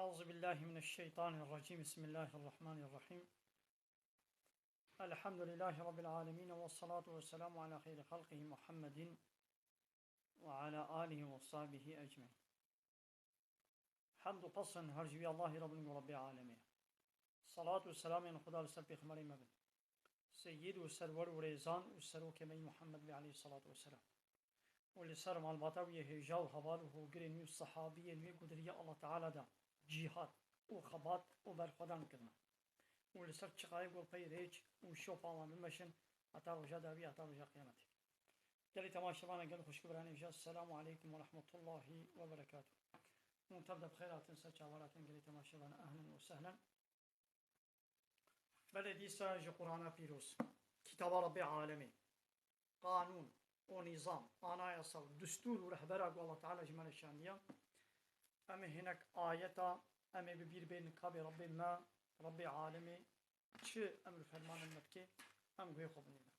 أعوذ بالله من الشيطان الرجيم. بسم الله الرحمن الرحيم. الحمد لله رب العالمين، والصلاة والسلام على خير خلقه محمد وعلى آله وصحبه أجمعين. حمد قصن هرجوی الله رب العالمين. صلاة والسلام على خدا رسول پیغمبر مبین سید و سرور و ریزان و سروک می محمد علیه الصلاة والسلام و لسر معلوماتا و هجا و حوال و هوگرین و صحابی و قدری الله تعالی دا جهاد و خبات و برخودان کرنا و لسر چقای گل پی ریج و شوپا و ممشن اتا رجا داوی اتا رجا قیامتی. قال تماشانا قال خوش كبراني. السلام عليكم ورحمة الله وبركاته. تبدأ بخيرات تنسى شاورات. قال تماشانا أهلا وسهلا. بلدي ساج قرآن بيروس كتاب رب العالمين قانون ونظام أنا يصل دستور ورهبرة الله تعالى جمال الشانية. أما هناك آية أما ببير بين كاب رب ما رب العالمين شو أمر فرمان المتكي أم غير خبنينا.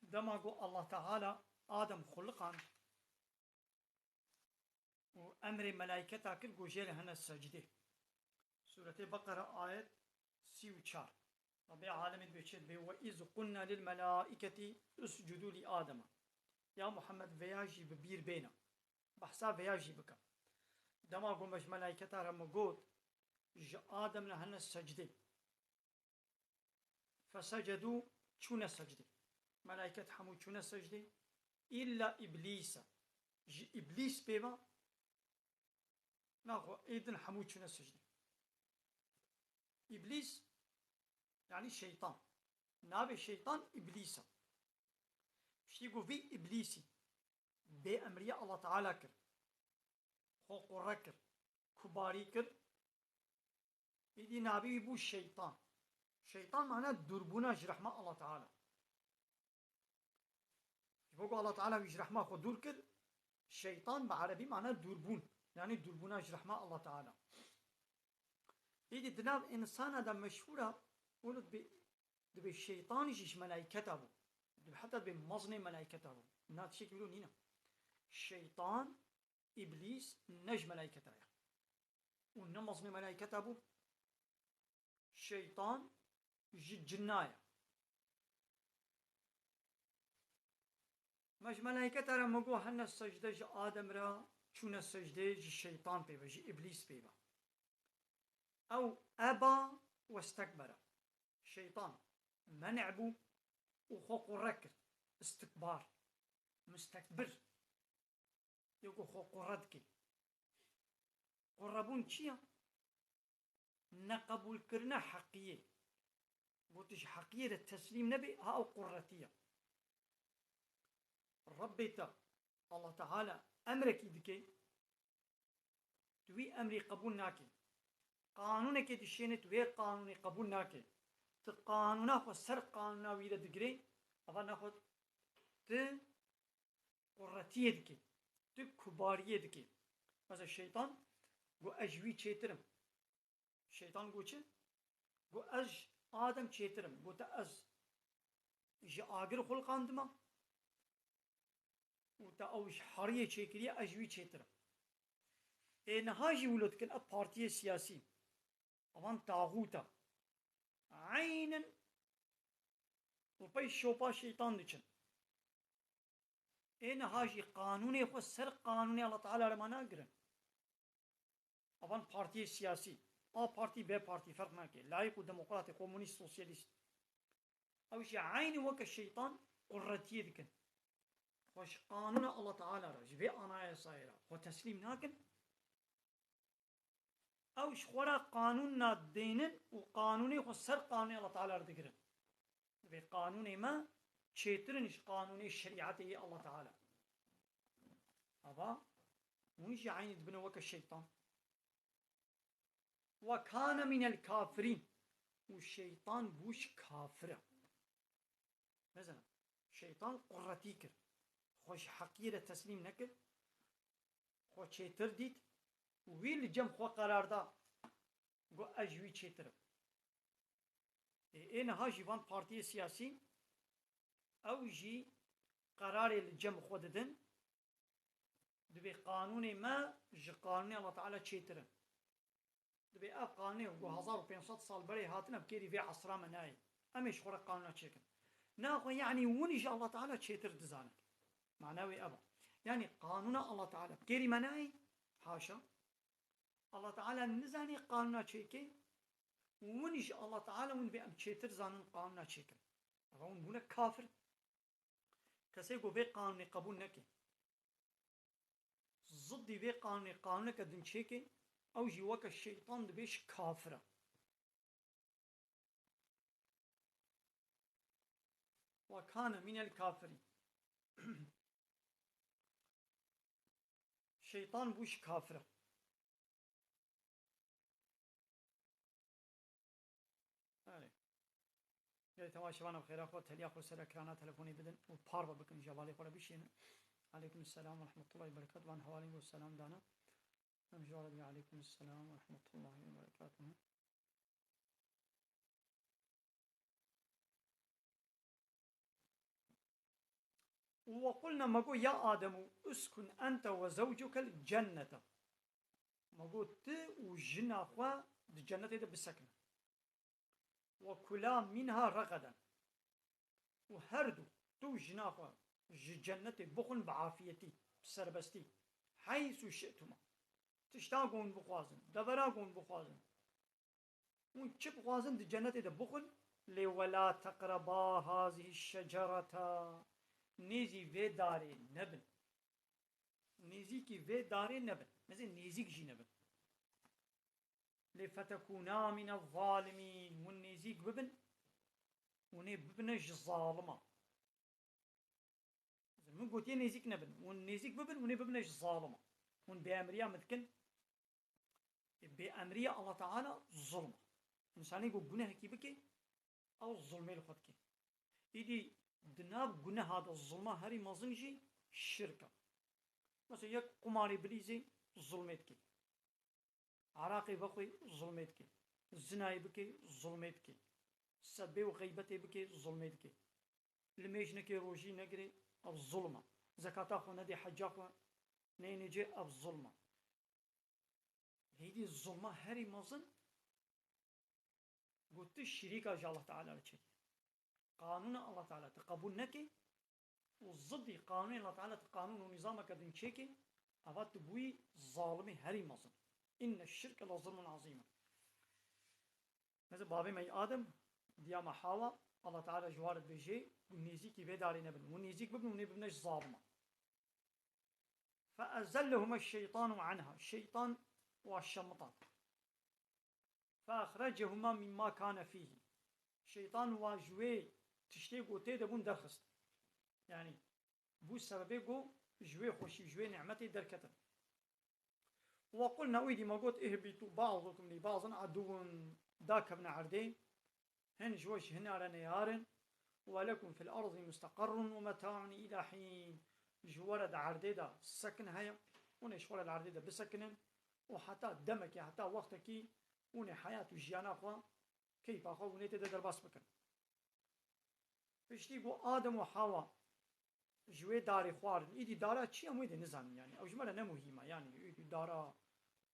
دماغو الله تعالى آدم خلقان وأمر ملائكته كل جوجيل هنا السجدة. سورة بقرة آية 34. رب العالمين بيشهد به وإذ قلنا للملائكة اسجدوا لآدم. يا محمد فياجي ببير بينا بحساب فياجي بك دماغو مش ملائكته رمقود آدم لهنا السجدة فسجدوا شون السجدة ملائكة حمود شون السجدة إلا إبليس إبليس بيبا ناخو إذن حمود شون السجدة. إبليس يعني الشيطان نابي الشيطان إبليس شيقو في إبليسي بأمرية الله تعالى كر خوق ركر كباري كر إذي نابي بو الشيطان. شيطان معناه دربونا جرحمة الله تعالى يقول الله تعالى يجرحمة خو دور كر. الشيطان بعربي معناه دربون يعني دربونا جرحمة الله تعالى. إذي دناب إنسان هذا مشهورة ولد بالشيطان يجيش ملائكته حتى بمظن ملائكته نات شيء يقولون هنا الشيطان إبليس نج ملائكته ونمظن ملائكته الشيطان جناية مش ملائكته لما قو هن السجدة جي آدم را شون السجدة جي الشيطان بيبا جي إبليس بيبا أو أبا واستكبر. الشيطان منعبو وخوق ركر استكبار مستكبر يقول خوق ردك قربون چيا نقبول كرنا حقية قلتش حقية التسليم نبي هاو قرتية ربيتا الله تعالى أمرك يدكي توي أمري قبول ناكي قانونك يدشيني توي قانوني قبول ناكي تقانونا خو سر قانونا ويدا دقري أفا ناخد ت قرتية دكي ت كبارية دكي. مثلا الشيطان قو أجوي چيترم الشيطان قو چه قو أج آدم چيترم قو تا أز إجي آگر خلقان دما و تا أوش حرية چيكرية أجوي چيترم. نهاجي ولد كن أب بارتية سياسي أفان تاغوتا عينا وبي شوبا شيطان دچن هاجي قانوني خو سر قانوني الله تعالى رمانا قرن أفان بارتي سياسي بارتي بي بارتي فرق ماكي لايق وديمقراطي كومونيست سوسياليست أو شي عيني وك الشيطان قرتي ذكن خوش قانون الله تعالى رج بي أنا صايرة وتسليم ناكن أو شخورا قانوننا دينن وقانوني خو سر قانوني الله تعالى ردقرن بقانوني ما شيترنش قانوني شريعته الله تعالى أبا ونجي عيني تبنى وك الشيطان وكان من الكافرين والشيطان بوش كافرة. مثلا الشيطان قرتيكر خوش حقيرة تسليم نكر خو چێتر دیت وی لە جەم خۆ قەراردا گو ئەژوی چێترم ئێنەها ژیوان پارتیە سیاسی ئەو ژی قەرارێ لە جەم خۆ ددن دبێ قانونێ مە ji قانونê Allah Teala çêtirin dibê ev qanûnê û 1500 sal berê hatine bikêrî vê esra me nayê em ê ji xwe re qanûna çêkin naxwe yanî hûn jî Allah Teala çêtir dizanin mana wê ev e yani qanûna Allah Teala bikêrî me nayê haşa Allah Teala nizanî qanûna çêkê û hûn jî Allah Teala hûn bê em çêtir zanin qanûna çêkin ev hûn bûne kafir kesê ku vê qanûnê qebûl neke ضدی وی قانون که دن چیکه او جی وکه شیطان دبیش کافره و کان من الکافرین شیطان بوش کافره یه تماشاوانم خیره خود تلیا خود سر اکرانا تلفونی بدن و پار بکن جوالی خود بشینه عليكم السلام ورحمة الله وبركاته وعن حوالي والسلام دانا نمجوا عليكم السلام ورحمة الله وبركاته وقلنا مقو يا آدم اسكن أنت وزوجك الجنة مقو ت وجنا خوا الجنة ده بسكن وكلا منها رغدا وهردو تو جنا خوا جنة بخن بعافيتي بسربستي حيث شئتما تشتاقون بخوازن دبراقون بخوازن وان چه بخوازن دي جنة ده بخن ولا تقربا هذه الشجرة نيزي في داري نبن نيزي كي في داري نبن مثل نيزيك جي نبن لفتكونا من الظالمين والنيزيك ببن وني ببنج ظالمه من قلت نيزيك نبن ونيزيك ببن وني ببنش ظالمة ون بأمريا مثكن بأمريا الله تعالى ظلمة إنسان يقول جناه كي بكي أو الظلمة لخد كي إيدي دناب جناه هذا الظلمة هري مازنجي شركة مثلا يك قماري بليزي ظلمت كي عراقي بقي ظلمت كي الزناي بكي ظلمت كي سبي وغيبتي بكي ظلمت كي الميش نكي روجي نقري الظلمة زكاة أخو ندي حج أخو نيجي الظلمة هيدي الظلمة هري مظن قلت الشريكة جاء الله تعالى لشيء قانون الله تعالى تقبل نكي والضدي قانون الله تعالى قانون ونظامك دين شيكي أفات بوي ظالمي هري مظن إن الشرك لظلم عظيم مثل بابي مي آدم ديما حاوى الله تعالى جوارد بيجي ونيزيكي بيداري نبن ونيزيك ببن ونبنش ظالمة فأزلهما الشيطان عنها الشيطان والشمطان فأخرجهما مما كان فيه الشيطان واجوي تشتيقو تيدبون درخست يعني بو سببيقو جوي خوشي جوي نعمتي دركتن وقلنا ويدي ما قلت اهبطوا بعضكم لبعض عدو داك ابن عردي هن جوش هنا رنيارن ولكم في الأرض مستقر ومتاع إلى حين جورد عرديدة سكن هيا ونشور العرديدة بسكن وحتى دمك حتى وقتك وني حياة جيانا أخوة كيف أخوة ونيت درباس بكن فشتي بو آدم وحواء جوي داري خوارن إيدي دارا چي أمويدي نزان يعني أو جمالة نمهمة يعني إيدي دارا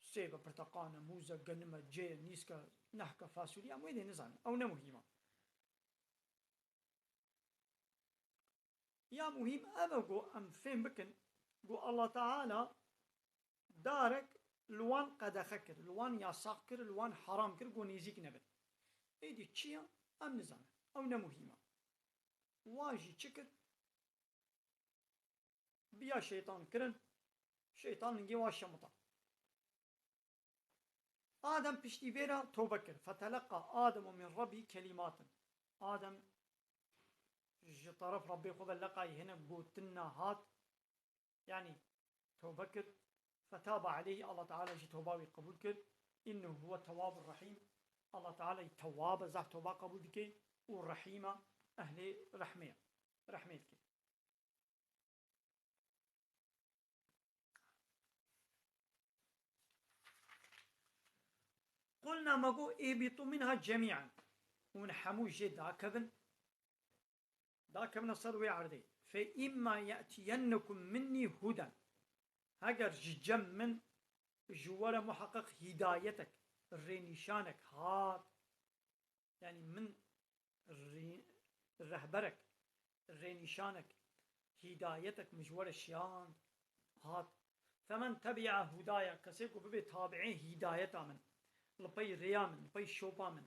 سيبا برتقانة موزة قنمة جي نيسكا نحكا فاسوليا أمويدي نزان أو نمهمة يا مهم أما جو أم فين بكن جو الله تعالى دارك لوان قد خكر لوان يا ساكر لوان حرام كر جو نيزيك نبت ايدي تشيا أم نزانة أو نمهمة واجي تشكر بيا شيطان كرن شيطان نجي واشمطا آدم بشتي بيرا توبكر فتلقى آدم من ربي كلمات آدم جي طرف ربي خذ اللقاي هنا بوتنا هات يعني توبكر فتاب عليه الله تعالى جي توباوي قبول كر إنه هو التواب الرحيم الله تعالى تواب زح توبا قبول دكي والرحيمة أهل رحمية رحمتك قلنا مقو اهبطوا منها جميعا ونحمو جد داكبن صدوي عردي فإما يأتينكم مني هدى هاجر جم من جوال محقق هدايتك الرينيشانك هات يعني من رهبرك الرينيشانك هدايتك مجوال الشيان هات فمن تبع هدايا كسيكو ببي تابعين هدايتا من لبي ريامن لبي شوبا من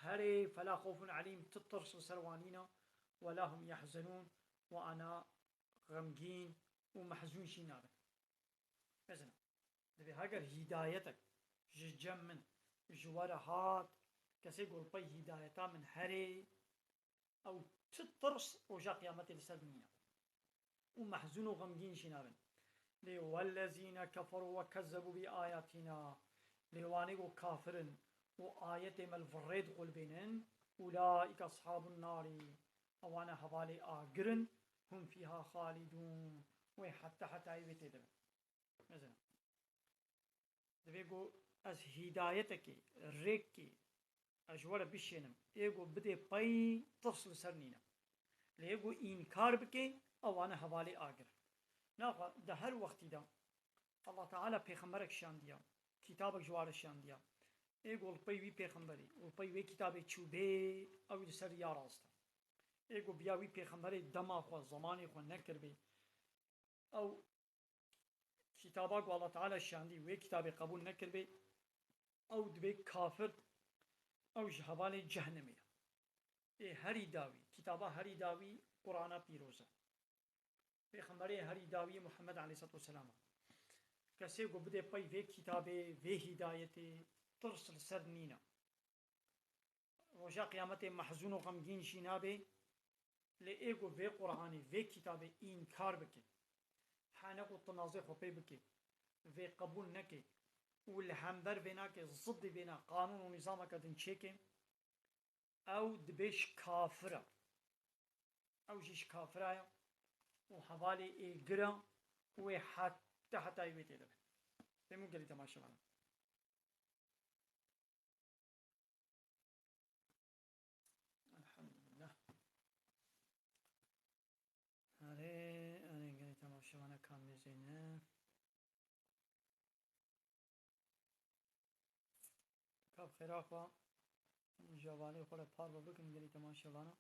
هري فلا خوف عليهم تطرس سروانينا ولا هم يحزنون وأنا غمجين ومحزون شينابا مثلا دبي هاجر هدايتك جم من جوار هات كسيقول بي هدايتا من هري أو تطرس وجا قيامتي لسلمينا ومحزون وغمجين شينابا والذين كفروا وكذبوا بآياتنا لوانيقوا كافرن وآية مالفريد قلبينن أولئك أصحاب النار أوانا حوالي آقرن هم فيها خالدون حتى يبتدب مثلا دبيقو از هدايتك ريكي أجوال بشينم إيقو بدي باي تصل سرنينا ليقو إنكار بكي أوانا حوالي آقر ناقا ده هر وقتی دا الله تعالى پیغمبرك شان دیا كتابك جوار شان دیا ایگو الپیوی پیغمبری الپیوی کتابی چوبه او سر یا راستا ایگو بیاوی پیغمبری دما خو زمانی خو نکر بی او کتابك الله تعالى شان دی وی کتابی قبول نکر بی او دبی کافر او جهوال جهنمی هری داوی کتابا هری داوی قرآن پیروزه پیغمبری هری داوی محمد علیه الصلاة والسلام کسی کو بده پای وی کتابه وی هدایته ترسل سر نینا روزا قیامت محزون و غمگین شینابه لئیگو وی قرآنی وی کتابه انکار بکه حانقو تنازع خوبی بکه وی قبول نکه والهمبر بينا که ضد بينا قانون و نظام کدن چیکه او دبیش کافره او جيش كافرايا وحوالي إيقرا حتى يبيتي دبي تيمو قلي تماشى معنا الحمد لله هاري أنا قلي تماشى معنا كامل زينة كاب خرافة جوالي خلا بار ببكن قلي تماشى معنا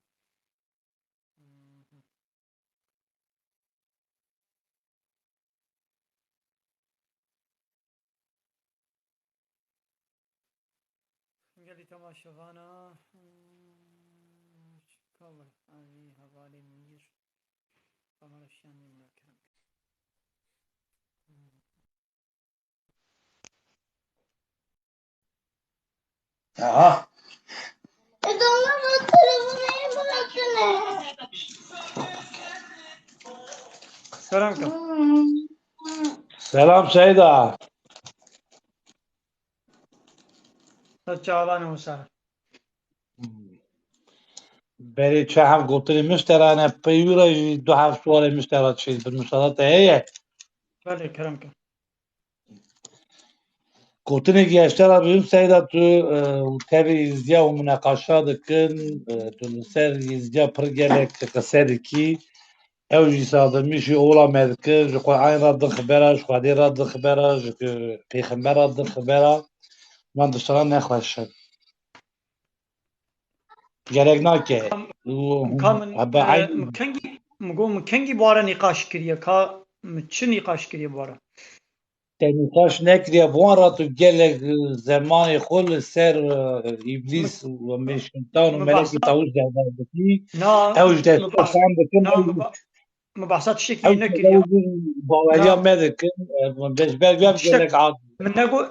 قالي تماشغانا كابل علي حوالي منير قمر الشامي من الكلام Aha. سلامك Selam Seyda. تجاوبان وسهلا بری چه هم گفتنی مشترانه پیوره دو هفت سوال مشترات شد بالمشترات هي بله كرمك گفتنی که اشترا بیم سیدا تو تبی ازدیا و مناقشات کن تو نسر ازدیا پرگلک قصه کی او جی ساده میشی اولا مدکه جو قرآن رد خبره جو خادی رد خبره جو پیغمبر رد خبره من دشتران نخواهش شد گرگ ناکه كامن هبه عین مكنجي بوارا نقاش كريا كا متش نقاش كريا بوارا نقاش نکریه بوان را تو گلک زمان خل سر ابلیس و میشنتان و ملکی مبحثات تاوش جهدار بکی نا اوش دست مبحث فهم بکن مبحثات شكلي اوش نكريا تاوش باوریا نا مدکن بش برگم گلک متشتك عاد من نقول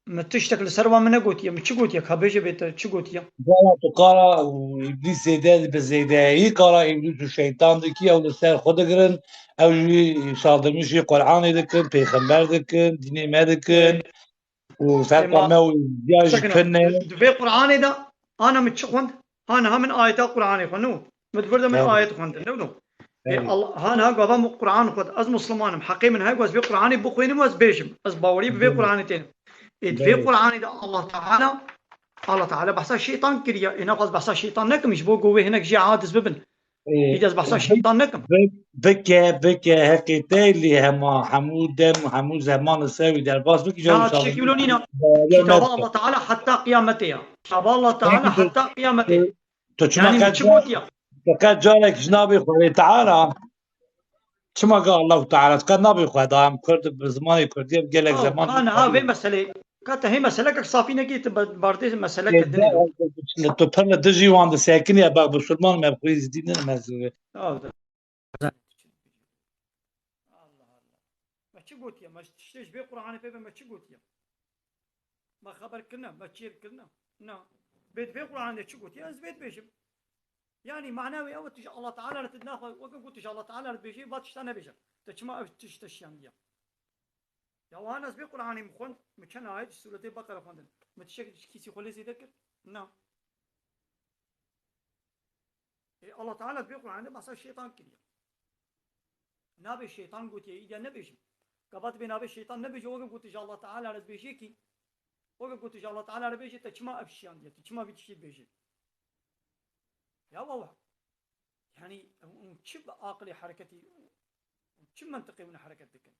متشتك لسروا من نقول متش قلت يا خبيجة بيت شو قلت يا جالا تو قارا و ابلیس زیده به زیده ای قارا ابلیس و شیطان دکی او سر خود گرن او شادمیشی قرآن دکن پیغمبر دکن دینی مدکن و فرقا ما مو دیاج سكنة فنه في قرآن ده أنا متشخوند أنا هم من آيات القرآن خنو متبرد من آيات خند نو الله هانا قبا القرآن خد أز مسلمان حقي من هاي قوز في قرآن بخوين وز بيجم أز باوري في قرآن تين في قرآن الله تعالى بحث الشيطان كريا إنا قصد بحث الشيطان نكم مش بو قوي هناك جي عادس ببن إذا بحث الشيطان نكم بك هكيتي اللي هما حمود زمان الساوي در باس بك جو تشكي شاطر بلونينا كتاب الله تعالى حتى قيامتها كتاب الله تعالى حتى قيامتها تو چما يعني قد متشبوتيا جارك جنابي خوالي تعالى چما قال الله تعالى قد نبي خدا هم كرد بزماني كردي بقالك زمان كان هاي مسألة كانت هي مسألة كصافي نجيت باردي مسألة كدني تو پرنا دجي وان ساكن يا باغ بسلمان ما بخويز دين المزوي الله ما تشبوتيا ما تشتيش بي قرآن بيبا ما تشبوتيا ما خبر كنا ما تشير كنا نا بيت في قرآن تشبوتيا از بيت بيشم يعني معناه أول تج الله تعالى تتناخذ وقت قلت الله تعالى بيجي باتشتنا بيجي تشما تشتشيان ديا يا وانا بي قرآن مخون مكان آية سورة البقرة خندن متشكل كيسي خلص يذكر نا الله تعالى بي قرآن بس الشيطان كذي نابي الشيطان قلت يا إذا نبيش قبض بنابي الشيطان نبيش وقت قلت الله تعالى رز بيجي كي وقت قلت الله تعالى بيجي تشما أبشيان ديا تشما بتشي بيجي يا والله يعني شب عقلي حركتي شب منطقي من حركتك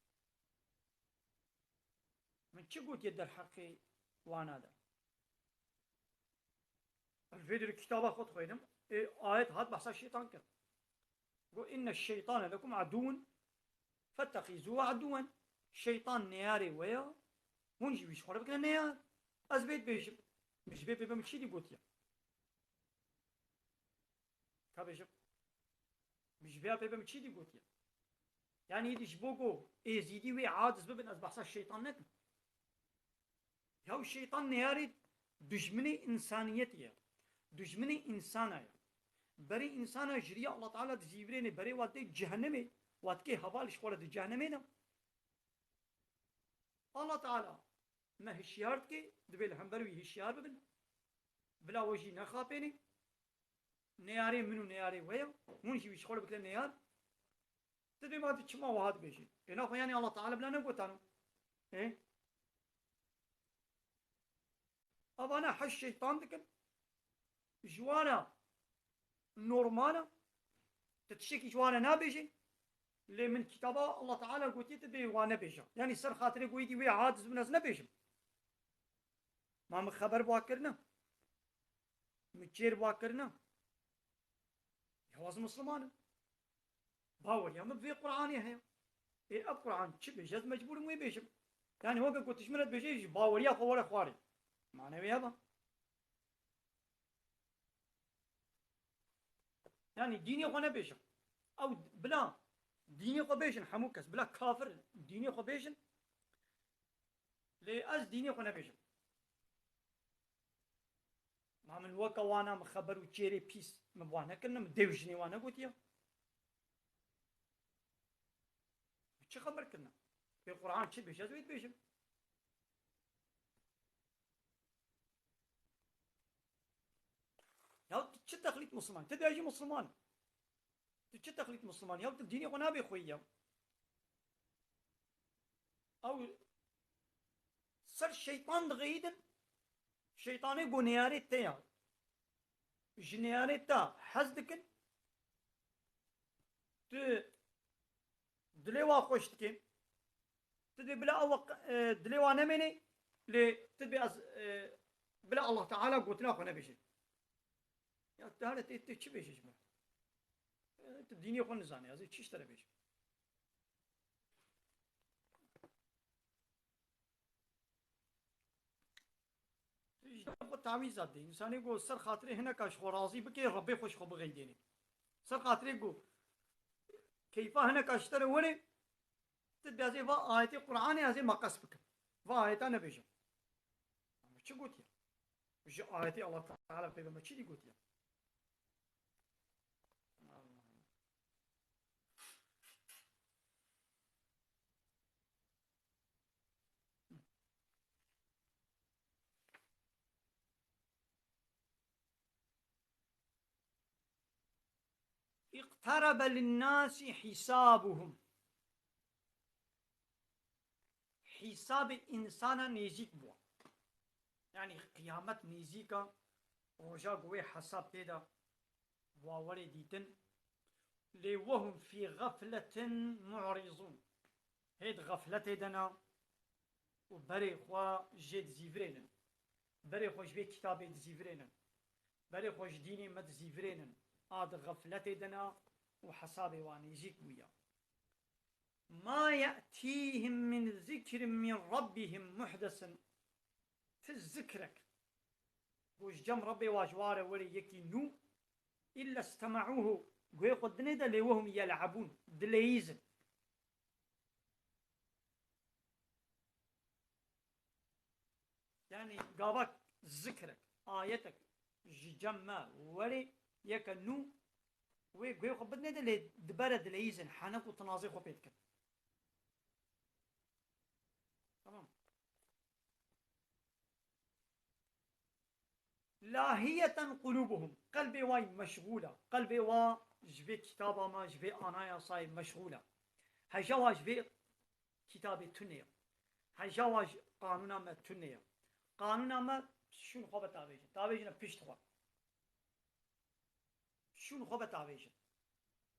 من شو قلت يد الحقي وانا هذا الفيديو الكتابة خد خيدم آيات هاد بحث الشيطان كده قل إن الشيطان لكم عدو فاتخذوه عدوا الشيطان نياري ويا ونجي بيش خورا بكنا نيار أزبيت بيش مش بيت بمشي دي قلت يا كابيش مش بيت بمشي دي قلت يا يعني يديش بوكو زيدي وي عادس ببن از بحث الشيطان نكم يا الشيطان نياري دجمني إنسانيتي دجمني إنسانية بري إنسانة جريا الله تعالى تجيبريني بري واتي جهنمي واتكي هبالش خورة جهنمينا الله تعالى ما هشيارتكي دبيل هم بروي هشيار ببن بلا وجي نخابيني نياري منو نياري ويا منشي ويش خورة بكلا نيار تدري ما تشما وهاد بيجي إنا يعني الله تعالى بلا نقوتانو إيه أبانا حش الشيطان دكن جوانا نورمانا تتشكي جوانا نابيجي اللي من كتابة الله تعالى قلت تبي وانا بيجا يعني سر خاطري قويدي ويا عادز من ناس نبيجم ما مخبر بواكرنا متشير بواكرنا جواز مسلمان باور يا مبي قرآن هي إيه القرآن شبه جز مجبور مو بيجم يعني هو قلت شمرت بيجي باور يا فور خواري معناه هذا يعني ديني خو نبيشن او بلا ديني خو بيشن حموكس بلا كافر ديني خو بيشن لي از ديني خو نبيشن ما من وكا وانا مخبر وتشيري بيس مبوانا كنا مدوجني وانا قلت يا شو خبر كنا في القرآن شو بيش ازويت بيشن يا شو تخليط مسلمان تدري اجي مسلمان شو تخليط مسلمان يا الديني خو نابي خويا او صار شيطان دغيدن شيطاني بنياري تيا جنياري تا حزدكن ت دليوا خوشتكن تدي بلا اوق دليوا نمني ل تدي از بلا الله تعالى قلتنا خو نبيش يا تعالى تشي بيش جماعه الديني خو نزاني هذا تشي اشترى بيش تعویز دادی انسانی کو سر خاطر هنا کاش خرازی بکی ربی خوش خو بغیدینی سر خاطر کو کیفا هنا کاشتر ونی تدازی وا آیت قرآن ازی مقص بک وا آیت نبیجم چی گوتی جو آیت الله تعالی پیغمبر چی دی گوتی اقترب للناس حسابهم حساب انسان نزيك بوا يعني قيامت نيزيكا روجا قوي حساب تيدا واولي ديتن لي وهم في غفلة معرضون هيد غفلة دنا وبري خوا جيد زيفرينن بري خوش بي كتابي زيفرينن بري خوش ديني مد زيفرينن آد غفلة دنا وحسابي واني جيك ويا ما يأتيهم من ذكر من ربهم محدث تذكرك وش جم ربي واجواره ولي يكي نو إلا استمعوه ويقول دنيدا لي وهم يلعبون دليزن يعني قابك ذكرك آيتك جمع ولي يكا نو ويقول بدنيدا لي دبارة دليزن حانك وتنازي خو بيتك تمام لاهية قلوبهم قلبي واي مشغولة قلبي وا جبي كتابة ما جبي أنايا صاي مشغولة هجوا جبي كتابي تنية هجوا قانونا ما تنية قانونا ما شون خوبة تابيجن تابيجن بيشت خوا شون خوبة تابيجن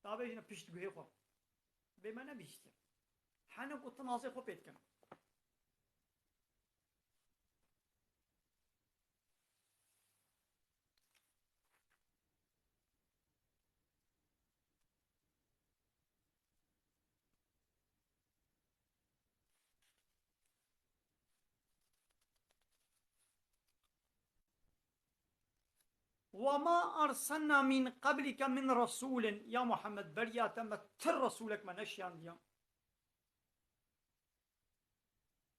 تابيجن بيشت قوي خوا بمعنى بيشت حنا قلت ناصي خو بيتكن وما أرسلنا من قبلك من رسول يا محمد بريا تمت رسولك من أشياء ديا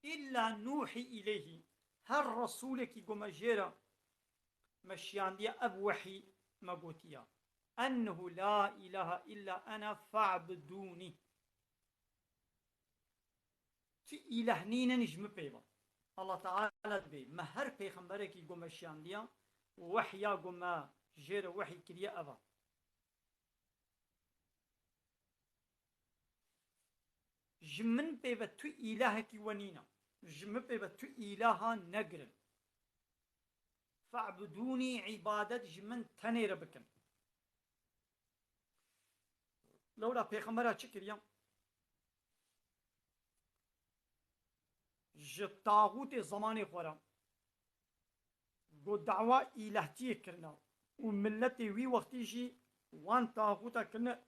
إلا نوحي إليه هر رسولك يقوم جيرا مشيان ديا أب وحي مقوتيا أنه لا إله إلا أنا فاعبدوني تي إله نينا نجم بيبا الله تعالى بي مهر بيخمبرك يقوم مشيان ديا وحيا قوم جيرا وحي كريا أبا جمن بيبا تو إلهك ونينا جمن بيبا تو إلها نقرن فاعبدوني عبادة جمن تنير بكن لولا بيغمبرها شكريا جطاغوت زماني خورا قو دعوة إلهتي كرنا وملتي وي وقتي جي وان طاغوتا كنا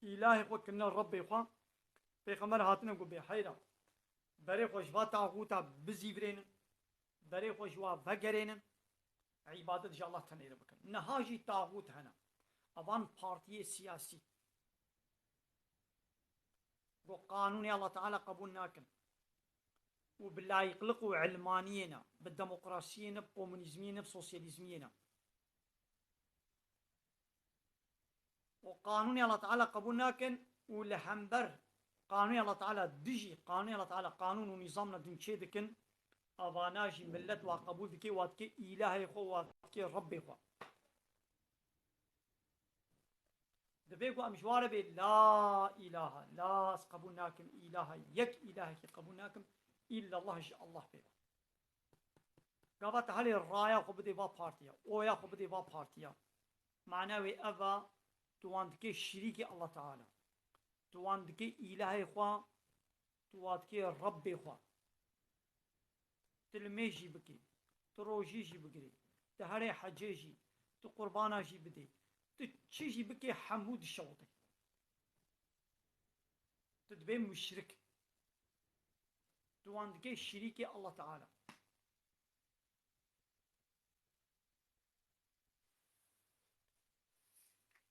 إلهي خو كنا ربي خوا بيغمبر هاتنا قو بحيرا بري خوش با طاغوتا بزيفرين بري خوش وا فقرين عبادة جا الله تنير بكن نهاجي طاغوت هنا أبان بارتي سياسي وقانون الله تعالى قبول ناكن وبالله يقلقوا علمانينا بالديمقراطيين بكومونيزمينا بسوسياليزمينا وقانون الله تعالى قبول ناكن ولحنبر قانون الله تعالى دجي قانون الله تعالى قانون ونظامنا دنشي دكن أباناجي ملت وقبول دكي واتكي إلهي خو واتكي ربي خو دبيقو أمشوار بي لا إله لا قبولناكم إله يك إله قبولناكم إلا الله جاء الله بيبا قابت هالي الراية خبدي با بارتيا ويا خبدي با بارتيا معناوي أبا تواندكي شريكي الله تعالى تواندكي إلهي خوا تواندكي ربي خوا تلميجي بكي تروجيجي بكري تهري حجيجي تقرباناجي بدي تشيجي بكي حمود الشوطي تدبي مشرك تواندكي شريكي الله تعالى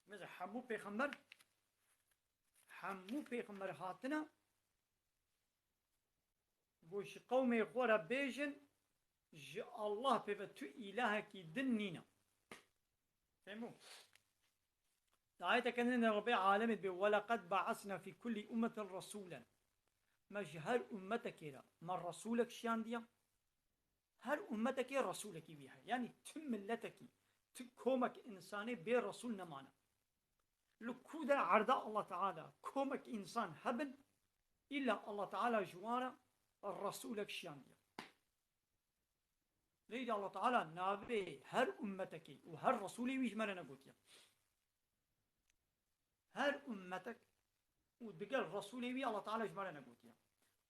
مثلا حمو بيغمبر هاتنا بوش قومي خورا بيجن جاء الله بيبتو إلهك دنينا فهموا دعايتك أن ربي عالمت بي ولقد بعثنا في كل أمة رسولا مجهر أمتك إلى ما رسولك شان ديا هر أمتك رسولك بيها يعني تم ملتك تكومك إنساني بي رسول نمانا لكودا عرضاء الله تعالى كومك إنسان هبن إلا الله تعالى جوارا رسولك شان ديا ليد الله تعالى نابي هر أمتك وهر رسولي ويش مرنا قوتيا هر أمتك ودقل رسولي وي الله تعالى جمرنا قوتيا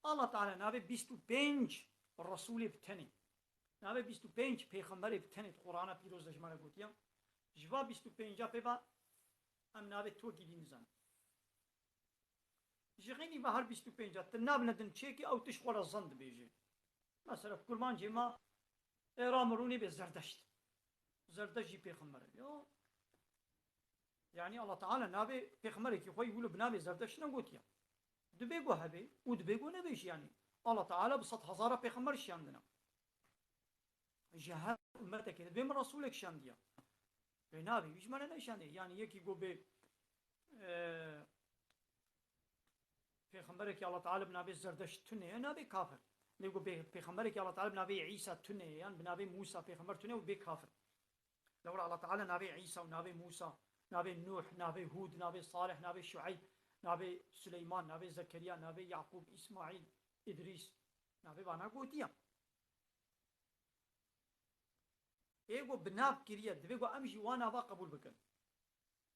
الله تعالى نابي بيستو بينج الرسولي بتني نابي بيستو بينج پیغمبر بتني قرآن پیروز جمرنا قوتيا جوا بيستو بينجا بيبا ام نابي توقي دي نزان جغيني بهر بيستو بينجا تناب ندن تشيكي او تشغل الزند بيجي مثلا في كرمان جيما رامروني بزردشت زردشت پیغمبر يو يعني الله تعالى نابي پیغمبرك يخوي يقولوا بنابي زردشت نقوتيا دبيقو هبي ودبيقو نبيش يعني الله تعالى بصد هزارة پیغمبر شاندنا جهاد أمتك بهم رسولك شانديا بنابي ويش مرنا شاندي يعني يكي يقول بي پیغمبرك الله تعالى بنابي زردشت تنه نابي كافر يقول پیغمبرك الله تعالى بنابي عيسى تنه يعني بنابي موسى پیغمبر تنه وبي كافر لو الله تعالى نابي عيسى ونابي موسى نابي نوح نابي هود نابي صالح نابي شعيب نابي سليمان نابي زكريا نابي يعقوب إسماعيل إدريس نابي بانا قوتيا ايغو بناب كريا دبيغو امشي وانا با قبول بكن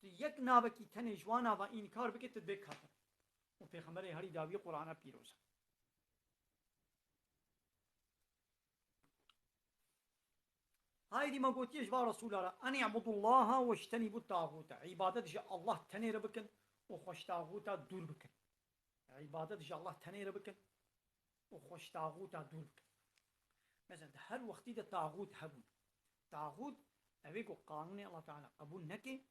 يك نابكي تنش وانا با انكار بكت تدبي كافر وبيغمبر هري داوي قرآن بيروز هاي دي ما قلت يجبا رسول الله أن يعبدوا الله واجتنبوا الطاغوت عبادة جاء الله تنير بكن وخش طاغوتا دور بكن عبادة جاء الله تنير بكن وخش طاغوتا دور بكن مثلا هر وقتي ده طاغوت هبون طاغوت أبيكو قانون الله تعالى قبول نكي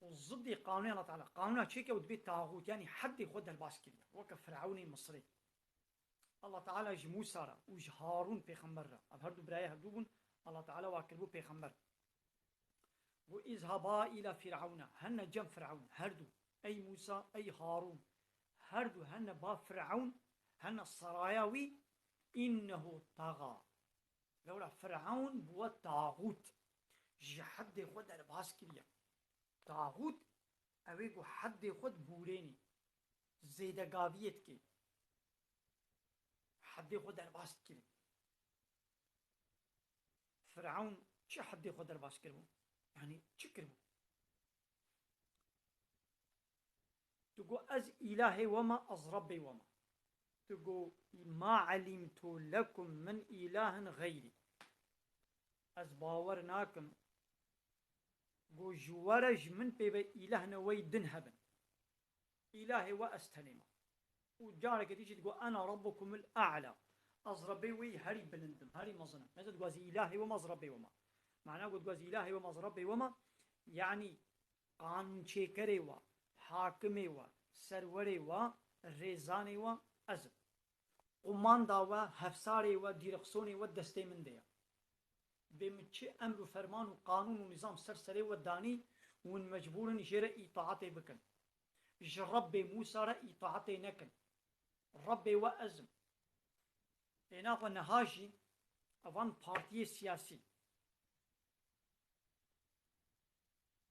وضد قانون الله تعالى قانون شيكا ودبي طاغوت يعني حد يخد الباسكيليا وكا فرعوني مصري الله تعالى ج موسى وج هارون بيغمبر هردو برايه هردوبون الله تعالى واكلبو بيغمبر واذهبا الى فرعون هن جم فرعون هردو اي موسى اي هارون هردو هن با فرعون هن الصراياوي انه طغى لولا فرعون بو طاغوت ج حد يخد الباسكيليا طاغوت اويكو حد يخد بوريني زيدقاويت كي حد ياخذ درباس كده فرعون شو حد ياخذ درباس كده يعني شكره تقول از إلهي وما از ربي وما تقول ما علمت لكم من إله غيري از باورناكم قو جوارج من بيبا إلهنا ويدن هبن إلهي وأستلمه وجارك تيجي تقول أنا ربكم الأعلى أزربي وي هري بلندم هري مظنم ماذا تقول إلهي وما أزربي وما معناه قلت قول إلهي وما أزربي وما يعني قانون شكري و حاكمي و سروري و ريزاني و أزم قماندا و هفساري و ديرقصوني و دستي من ديا بمتش أمر و فرمان و قانون و نظام سرسري و داني ون مجبور يجري إطاعتي بكن ربي موسى رأي إطاعتي نكن ربي وأزم هناك نهاجي أفان بارتي سياسي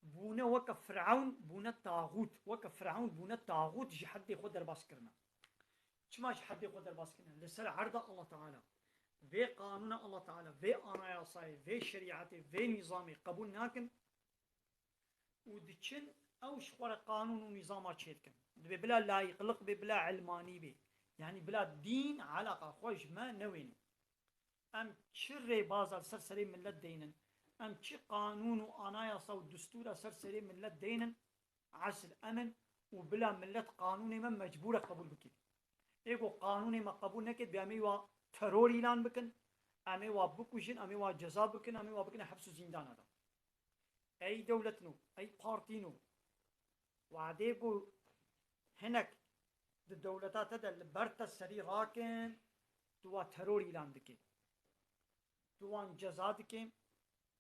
بونا وك فرعون بونا طاغوت وك فرعون بونا طاغوت جي حد ياخد درباس كرنا شماش حد ياخد درباس كرنا لسر عرض الله تعالى في قانون الله تعالى في أنا صاي في شريعتي في نظامي قبول ناكن ودتشن أو شخور قانون ونظامات شيركن بلا لايق لق بلا علماني بي يعني بلا دين علاقة خوش ما نوين أم شري بازار سرسري من لدينا أم شي قانون وأنايا صو دستورة سرسري من لدينا عسل أمن وبلا ملت قانوني من مجبورة قبول بكي إيقو قانوني ما قبول نكد بأميوا تروري لان بكن أميوا بكوشن أميوا جزا بكن أميوا بكن حبس زندان هذا أي دولتنو أي بارتينو وعديقو هناك الدولتات هذا برتا السري راكن توا ترور إعلان دكي توان جزا دكي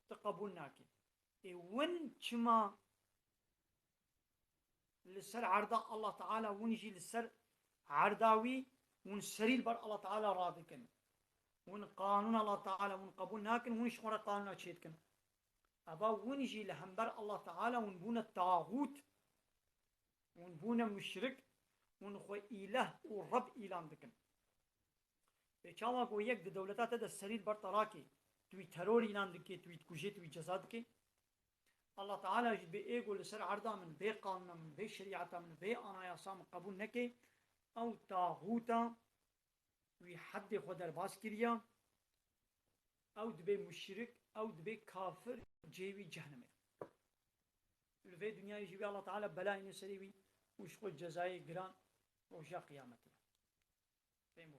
تقبل ناكي إي ون شما لسر عرضا الله تعالى ونجي لسر عرضاوي ون سريل بر الله تعالى راضكن ون قانون الله تعالى ون قبول ناكن ون شخورا قانونا تشيدكن أبا ونجي لهمبر الله تعالى ون بونا الطاغوت ون بونا مشرك ونخوي إله ورب إيلان دكن بچاوا کو یک د دولتات د سریر بر تراکی توی ترور اینان دکی توی کجی توی جزاد کی الله تعالی به ایگو لسر عرضا من به قانون من به شریعتا من به آنایاسا من قبول نکی او تاغوتا وی حد خود در باز کریا او دبی مشرک او دبی کافر جیوی جهنمه لفی دنیای جیوی الله تعالی بلای نسریوی وش خود جزای گران روشا قیامتی فهمو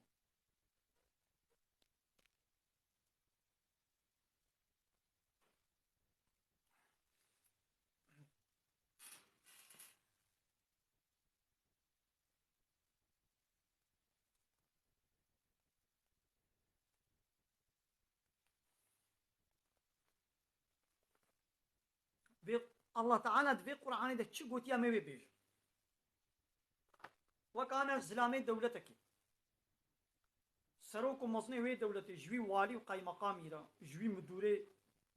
الله تعالى في قرآن ده چی گوتیا می بیش وكان زلامي دولتك سروك مصنع وي دولتي جوي والي وقاي مقامي را جوي مدوري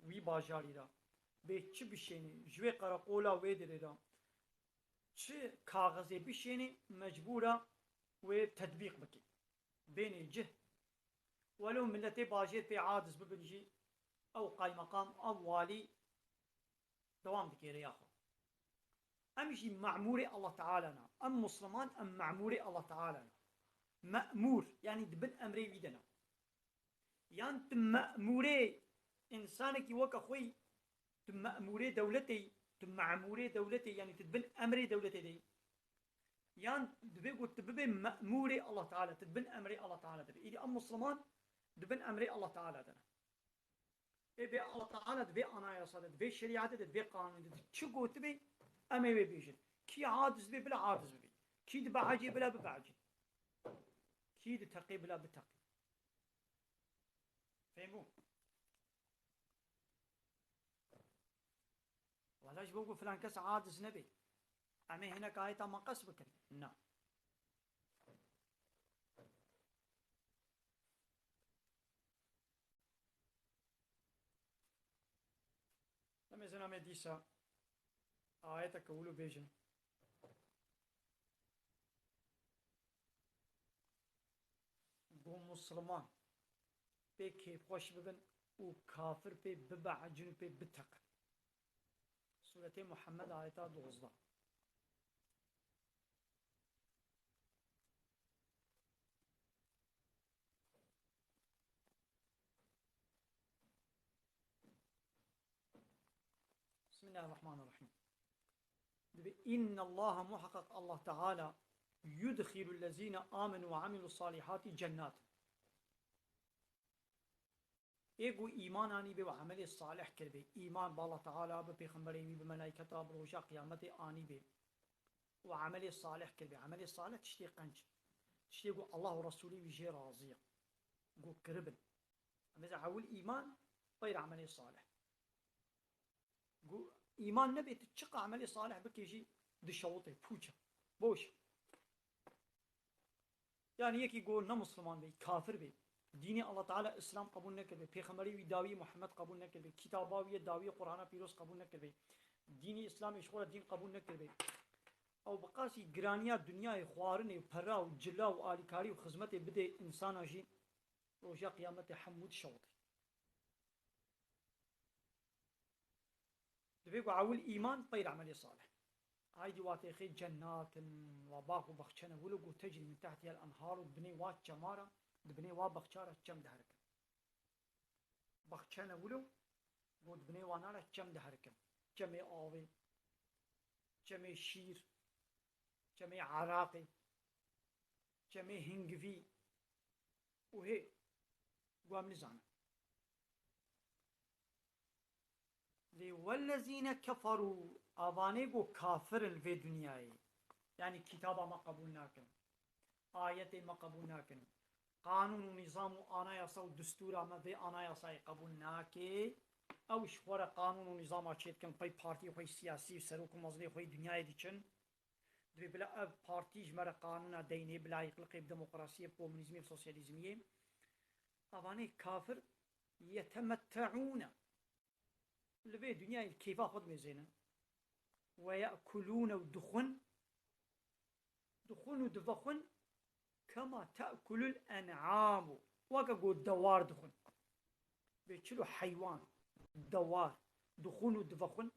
وي باجاري را به چی بشيني جوي قرقولا وي دري را چه کاغذی بشيني مجبورة و تطبيق بكي بين جه ولو ملتي باجير في عادز ببنجي او قاي مقام او والي دوام دكيري ياخو امشي معموري الله تعالى نا ام مسلمان ام معموري الله تعالى نا مأمور يعني دبن امري ويدنا يعني تم مأموري انسانك وكا خوي تم مأموري دولتي تم معموري دولتي يعني تدبن امري دولتي دي يعني دبي قلت دبي مأموري الله تعالى تدبن امري الله تعالى دبي اذا ام مسلمان دبن امري الله تعالى دنا بي الله تعالى دبي انا يا صدق دبي شريعه دبي قانون دبي شو قلت بي امي بيجن كي عاجز بي بلا عاجز بي كي دبعجي بلا ببعجي كي تقي بلا بتقي فهموا ولاش بقول فلان كس عاجز نبي امي هنا كايتا ما قصبك نعم لما زنا مديسا آياتك أولو بيجن بو مسلمان بي كيف خوش ببن و كافر بي ببعجن بي بتق سورة محمد آياتا 12 بسم الله الرحمن الرحيم إن الله محقق الله تعالى يدخل الذين آمنوا وعملوا الصالحات جنات ایگو ایمانانی به و عمل صالح کرده ایمان با الله تعالی به پیغمبری به ملائکتا به روز قیامت آنی به و عمل صالح کرده عمل صالح تشتی قنج تشتی گو الله و رسولی ویجه راضیه گو کربن مثلا عول ایمان غیر عمل صالح گو ایمان نبی تشق عمل صالح بکیجی دشوطه پوچه بوش يعني يكي يقول نمسلمان بي كافر بي ديني الله تعالى اسلام قبول نكربه پیغمبری داوی محمد قبول نکربه کتاباوی داوی قرآن پیروز قبول نکربه دینی اسلام اشغال دین قبول نکربه او بقاسی گرانیا دنیای خوارن و پرا و جلا و آلیکاری و خدمت بده انسان اجی روزا قیامت حمود شوط دبيقوا عول ايمان غير عمل صالح هاي دواتي خي جنات وباخ وبخشنه ولقوا تجري من تحتها الانهار وبني وات جماره دبني وا بخشاره كم دهرك بخشنه ولو بود بني وانا كم دهرك كم آوي كم شير كم عراقي كم هنگفي وهي قام نزانه والذين كفروا أبانيقو كافر في دنياي يعني كتابة ما قبول ناكن آية ما قبول ناكن قانون ونظام وآناياسا ودستورا ما في آناياسا قبول ناكي أو شخورا قانون ونظام أشيد كن خوي بارتي خوي سياسي وسروك ومزلي خوي دنياي ديشن دوی بلا اب بارتي جمرا قانونا ديني بلا يقلقي بديمقراطية بكومونيزمية بسوسياليزمية أباني كافر يتمتعون لبي دنيا كيف أخذ مزينة ويأكلون ودخن دخن ودفخن كما تأكل الأنعام وكا قول دوار دخن بيتشلو حيوان دوار دخون ودفخن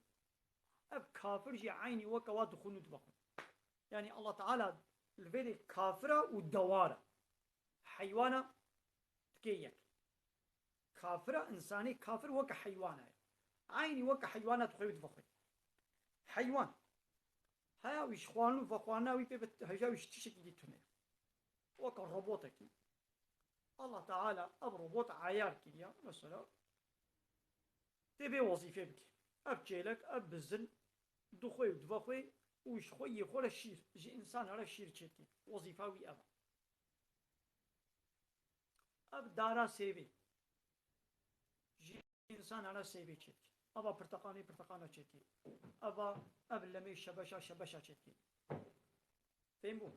اب كافر جي عيني وكا ودخون ودفخن يعني الله تعالى الفيدي كافرة والدوارة حيوانة تكيك كافرة إنساني كافر وكا حيوانة عيني وكا حيوانة تخوي ودفخن حيوان هيا ويش خوانو فخوانا ويبيبت هجا ويش تشكي دي توني وكا روبوتك الله تعالى اب روبوت عيار كيليا مثلا تبي وظيفة بك اب جيلك اب بزن دخوي ودفخوي ويش خوي يخول الشير جي انسان على الشير تشكي وظيفة وي اب دارا سيبي جي انسان على سيبي تشكي ابا برتقاني برتقانة تشكي ابا اب لمي شبشة شبشة تشكي فهموا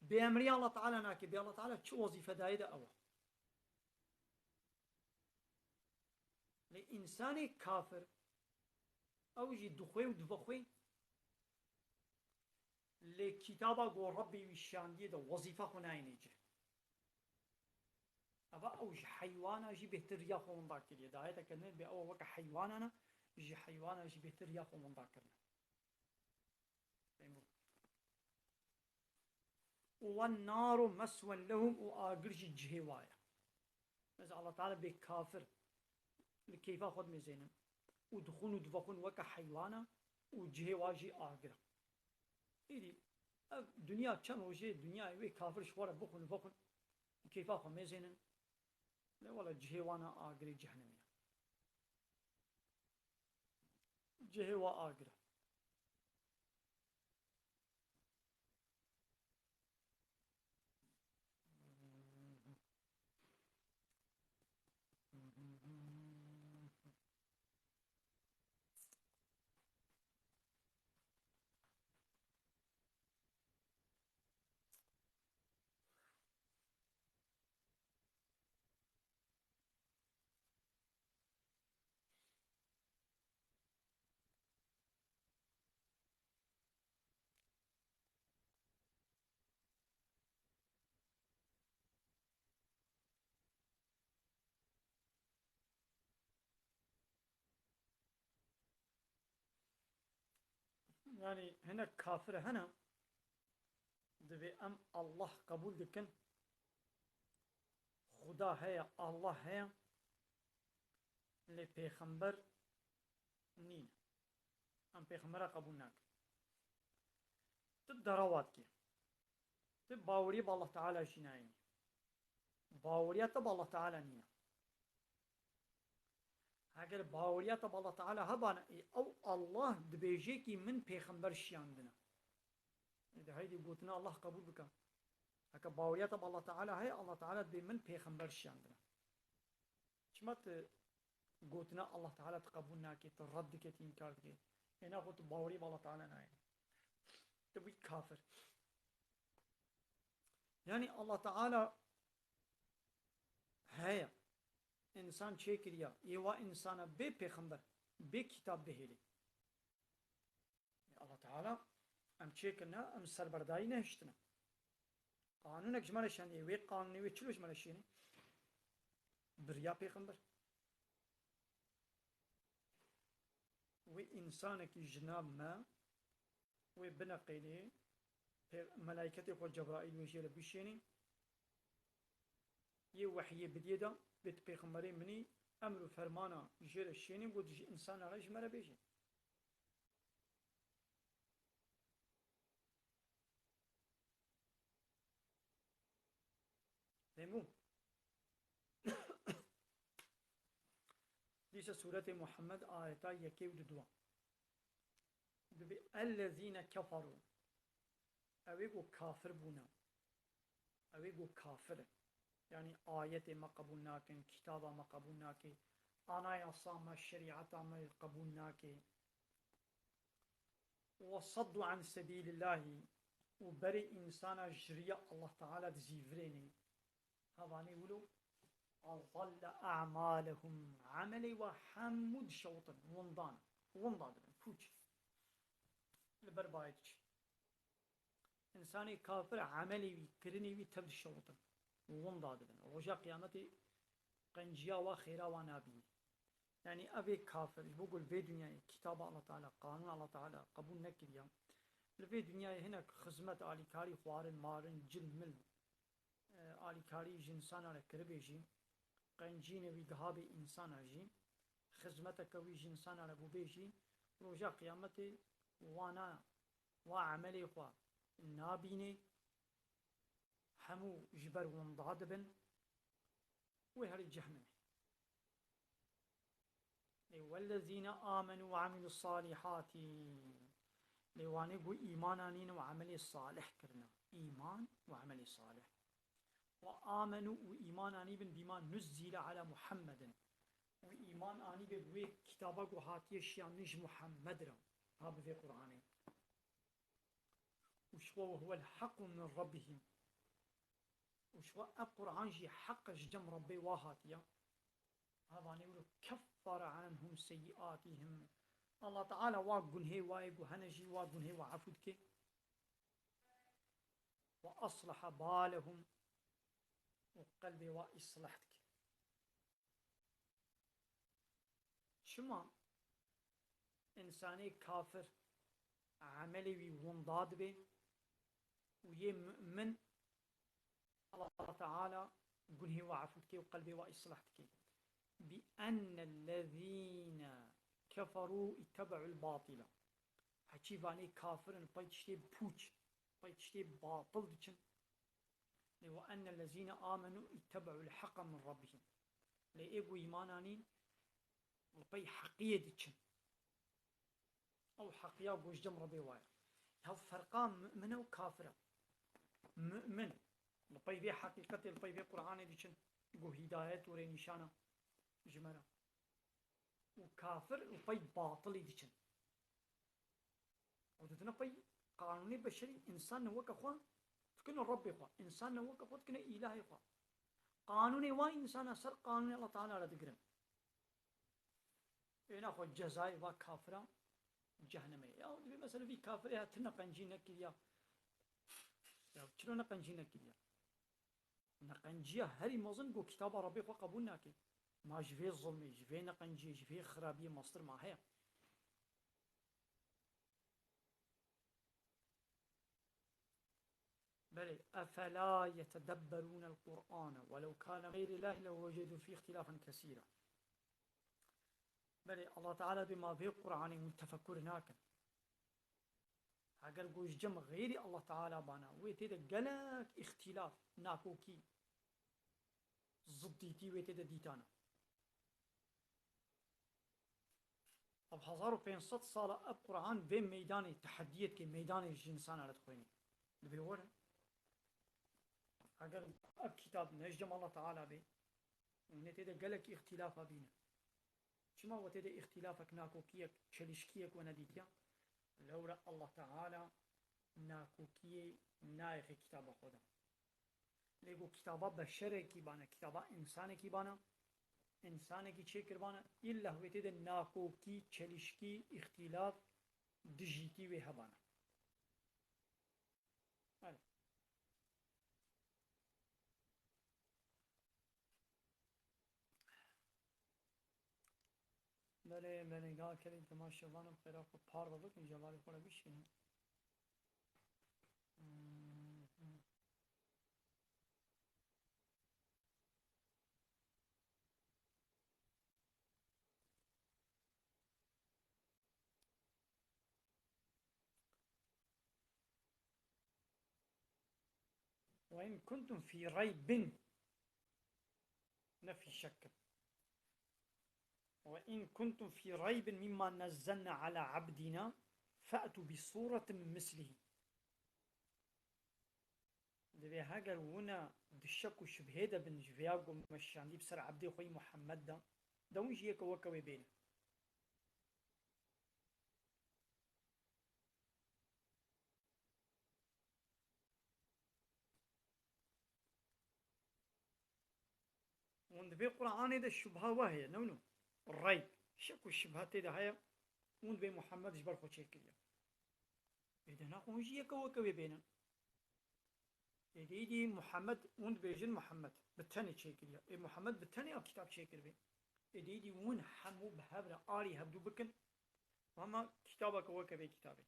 بأمري الله تعالى ناكي بي الله تعالى شو وظيفة دايدة أول لإنساني كافر أو يجي دخوي ودفخوي لكتابة قول ربي ويشان دي وظيفة هنا يجي أبا أو يجي حيوانا يجي بيهتر ياخو من ذاكرية دايدة كنن بي أول وقت حيواننا يجي حيوانا يجي بيهتر ياخو من ذاكرنا والنار مسوى لهم وآقرج الجهواية مثل الله تعالى بكافر لكيف أخذ مزينا ودخون ودفخون وكا حيوانا وجهواجي آقرة إيدي دنيا كان وجه دنيا وي كافر شوارا بخون بخون كيف أخذ مزينا لا ولا جهوانا آقرة جهنمية جهوا آقرة يعني هنا كافر هنا دبي أم الله قبول دكن خدا هيا الله هيا لبيخمبر نين أم بيخمبر قبول ناك تدروات كي تباوري بالله تعالى شناين باوريات بالله تعالى نينا اگر باوريات بالله تعالى هبانا او الله دبيجيكي من بيخمبر شياندنا اذا هيدي قلتنا الله قبول بك هكا باوريات بالله تعالى هي الله تعالى دبي من بيخمبر شياندنا شمت قلتنا الله تعالى تقبلنا كي ترد كي تنكار كي هنا قلت باوري بالله تعالى ناين تبي كافر يعني الله تعالى هيا انسان چه کریه ایوا انسان به پیغمبر به کتاب بهیلی الله تعالی ام چه کنه ام سربرداری نهشتنه قانونك جمال شاني وي قانوني وي چلو جمال شيني بريا پیغمبر وي انسانك جناب ما وي بنقيني ملائكتي خو جبرائيل ويجي بشيني يه وحي بديدا بيت پیغمبري مني امر فرمانا جير الشيني بود انسان على جمره بيجي فهموا ديش سورة محمد آيتا يكي ودوا الذين كفروا اويقو كافر بونا اويقو كافر يعني آية ما قبولناكن كتابة ما قبولناكن آنايا صامة الشريعة ما قبولناكن وصدوا عن سبيل الله وبري إنسان جريا الله تعالى تزيفريني هذاني يقولوا أضل أعمالهم عملي وحمد شوطن وندان فوج البربايتش إنساني كافر عملي كرني تبد الشوطن وونداد بن رجاء قيامتي قنجيا وخيرا ونابي يعني أبي كافر بقول في دنيا كتاب الله تعالى قانون الله تعالى قبول نكريا في دنيا هنا خدمة آلي كاري خوارن مارن جن مل آلي كاري جنسان على كربيجي قنجين ويقهابي إنسان عجي خدمتك وي جنسان على بوبيجي رجاء قيامتي وانا وعملي خوا نابيني همو جبر ومضاد بن وهر جهنم والذين آمنوا وعملوا الصالحات لواني قو إيمانانين وعملي صالح كرنا إيمان وعملي صالح وآمنوا وإيماناني بما نزل على محمد وإيمان آني بوي كتابة قو هاتي الشيان نج محمد را هذا في قرآن وشو هو الحق من ربهم وشو القرآن جي حق جم ربي واهاتيا هذا نقول كفر عنهم سيئاتهم الله تعالى واقن هي وايق وهنجي واقن هي وعفودك وأصلح بالهم وقلبي وإصلحتك شما إنساني كافر عملي ومضاد به ويمن الله تعالى قل هي وعفوتك وقلبي وإصلحتك بأن الذين كفروا اتبعوا الباطل حكي باني كافر بيتشتي بوش بيتشتي باطل ديشن وأن الذين آمنوا اتبعوا الحق من ربهم لإيقو إيمانانين البي حقية ديشن أو حقية قوش جم ربي واير هاو فرقان مؤمنة وكافرة مؤمن البي بي حقيقة البي بي قرآن ديشن قو هداية وري نشانة جمرة وكافر البي باطل ديشن ودتنا بي قانوني بشري إنسان نوك أخوان تكن الرب أخوان إنسان نوك أخوان تكن إله أخوان قانوني وا إنسان أسر قانوني الله تعالى على دقرن إنا أخوان جزاي وا كافرة جهنمية يا دبي مثلا في كافر هاتنا قنجينا كذا يا شلون نقنجينا كذا نقنجيا هري مظن جو كتاب ربي وقبولنا كي ما جفي الظلمي جفي نقنجي جفي خرابية مصدر ما هي بل أفلا يتدبرون القرآن ولو كان غير الله لوجدوا فيه اختلافا كثيرا بل الله تعالى بما في القرآن متفكر هناك اگر گوش جم غير الله تعالى بانا ويتيدا قلق اختلاف ناكوكي ضديتي ويتيدا ديتانا اب 1500 سالة اب قرآن في ميدان تحديات كي ميدان الجنسان على تخويني دبي ورا اگر اب كتاب نجم الله تعالى بي ونتيدا قلق اختلاف بينا شما وتيدا اختلافك ناكوكيك شلشكيك ونديتيا لورا الله تعالى ناكوكي نايخ كتاب خدا لگو كتابا بشر کی بانا كتابا انسان کی بانا انسان کی چه کربانا إلا هو تيدا ناكوكي چلشكي اختلاف دجيتي وهبانا بله نگاه کردیم تماشاوانم پیدا کو پار بکن جواری خورا بشینیم وإن كنتم في ريب نفي شك وإن كنتم في ريب مما نزلنا على عبدنا فأتوا بصورة مثله دبي هاجر ونا دشك وشبهه بن جفياق ومشان دي بسر عبدي خوي محمد ده دونش يك وكوي بينه وند في القرآن ده الشبهة وهي نونو الريب شك والشبهات ده هي وند في محمد جبر خوشي كليا إذا ناقونش يك وكوي بينه دیدی محمد اون بیجن محمد بتنی چیکریا محمد بتنی آب کتاب چیکر بی دیدی اون همو به هبر آری هبدو بکن اما کتابه که وکه به کتابه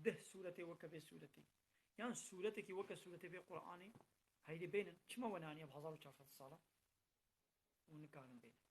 ده سورته وکه به سورته یعنی سورته که وکه سورته به قرآنی هیدی بینن چما ونانی ب 1400 ساله اون کارن بینن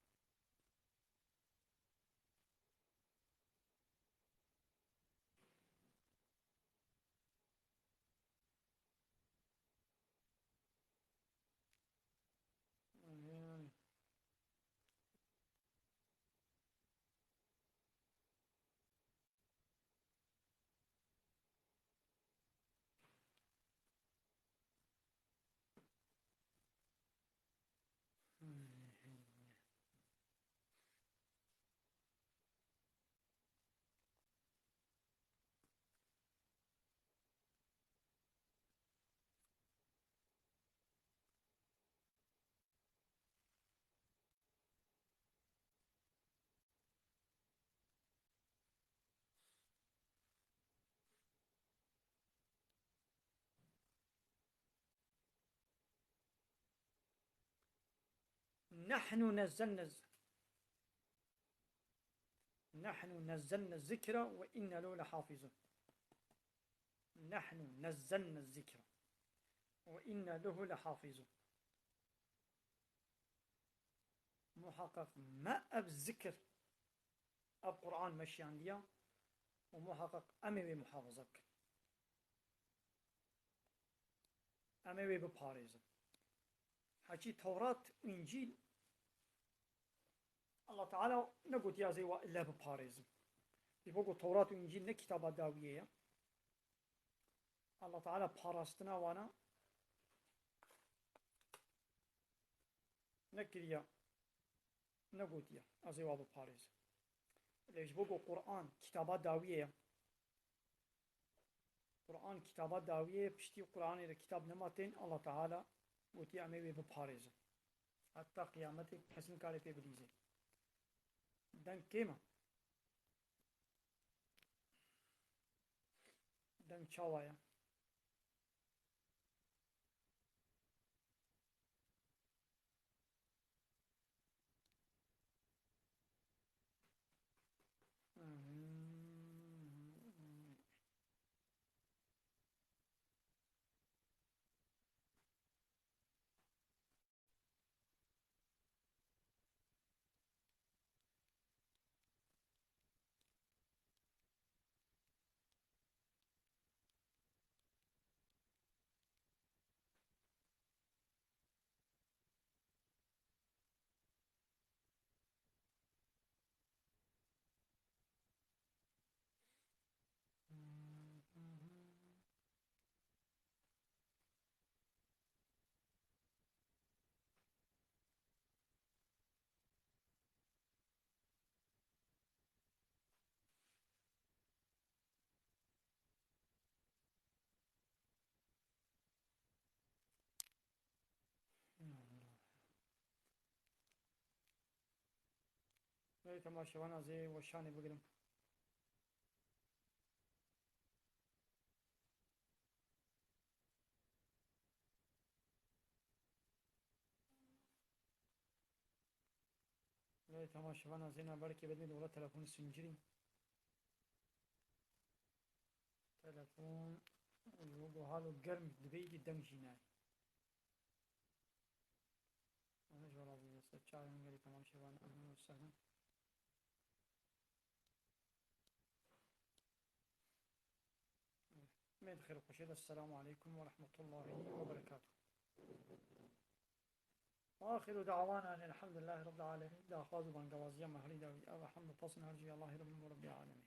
نحن نزلنا الذكر وإنا له لحافظون نحن نزلنا الذكر وإنا له لحافظون محقق ما أب الذكر أب قرآن مشيان ليا ومحقق أمي بمحافظك أمي بباريز حكي توراة وإنجيل الله تعالى نقول يا زي إلا بباريز يبقوا توراة وإنجيل نكتابات داوية الله تعالى باراستنا وانا نكريا نقول يا أزي بباريز ليش بقوا قرآن كتابات داوية قرآن كتابات داوية بشتي قرآن إذا كتاب نماتين الله تعالى وتي أمي بباريز حتى قيامتك حسن كاري في بليزي دن كيما دن چاوايا لا تماشى وانا زي وشاني بقرم لا تماشى وانا زينا بركي بدني ولا تلفون سنجري تلفون يوقو حالو قرم دبيجي دم جيناي انا جوال ابو سچاي من غير تماشى وانا اهلا وسهلا ميد خير وخشيد السلام عليكم ورحمة الله وبركاته وآخر دعوانا أن الحمد لله رب العالمين دا أخوازو بان قوازيا محلي داوي أبا حمد تصنع رجي الله رب العالمين